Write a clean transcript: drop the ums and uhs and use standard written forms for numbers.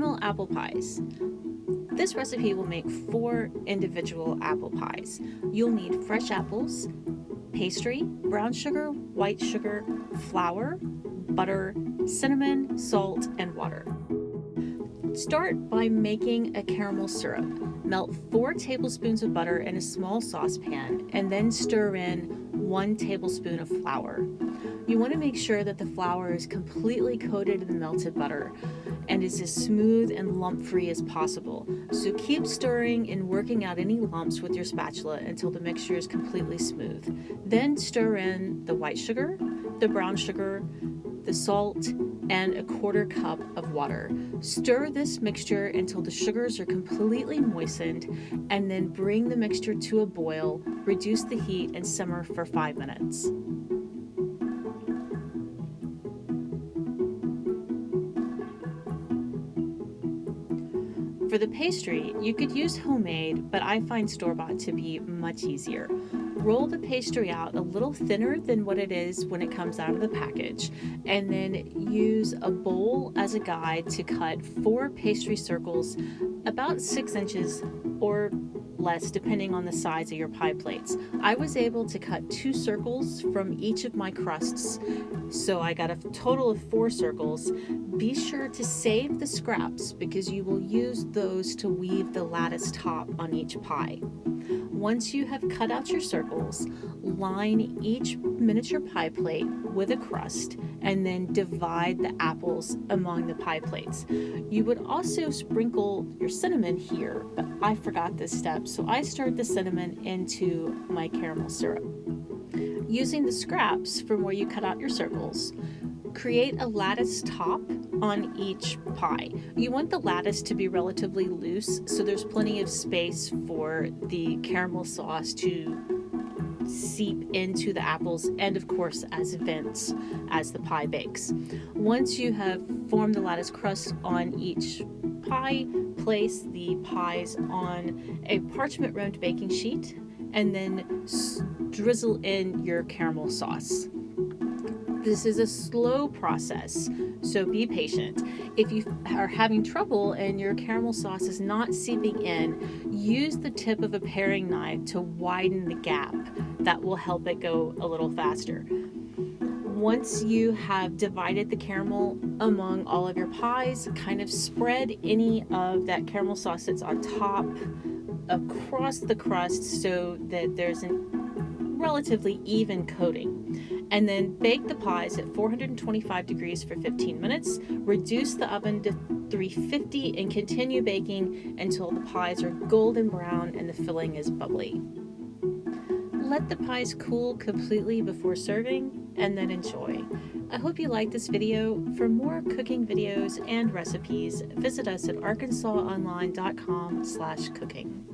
Caramel apple pies. This recipe will make 4 individual apple pies. You'll need fresh apples, pastry, brown sugar, white sugar, flour, butter, cinnamon, salt, and water. Start by making a caramel syrup. Melt 4 tablespoons of butter in a small saucepan and then stir in 1 tablespoon of flour. You want to make sure that the flour is completely coated in the melted butter and is as smooth and lump-free as possible. So keep stirring and working out any lumps with your spatula until the mixture is completely smooth. Then stir in the white sugar, the brown sugar, the salt, and a 1/4 cup of water. Stir this mixture until the sugars are completely moistened, and then bring the mixture to a boil, reduce the heat, and simmer for 5 minutes. For the pastry, you could use homemade, but I find store-bought to be much easier. Roll the pastry out a little thinner than what it is when it comes out of the package, and then use a bowl as a guide to cut 4 pastry circles about 6 inches or less depending on the size of your pie plates. I was able to cut 2 circles from each of my crusts, so I got a total of 4 circles. Be sure to save the scraps because you will use those to weave the lattice top on each pie. Once you have cut out your circles, line each miniature pie plate with a crust and then divide the apples among the pie plates. You would also sprinkle your cinnamon here, but I forgot this step, so I stirred the cinnamon into my caramel syrup. Using the scraps from where you cut out your circles, create a lattice top on each pie. You want the lattice to be relatively loose so there's plenty of space for the caramel sauce to seep into the apples and of course as vents as the pie bakes. Once you have formed the lattice crust on each pie, place the pies on a parchment-roamed baking sheet and then drizzle in your caramel sauce. This is a slow process, so be patient. If you are having trouble and your caramel sauce is not seeping in, use the tip of a paring knife to widen the gap. That will help it go a little faster. Once you have divided the caramel among all of your pies, kind of spread any of that caramel sauce that's on top across the crust so that there's a relatively even coating. And then bake the pies at 425 degrees for 15 minutes. Reduce the oven to 350 and continue baking until the pies are golden brown and the filling is bubbly. Let the pies cool completely before serving and then enjoy. I hope you liked this video. For more cooking videos and recipes, visit us at arkansasonline.com/cooking.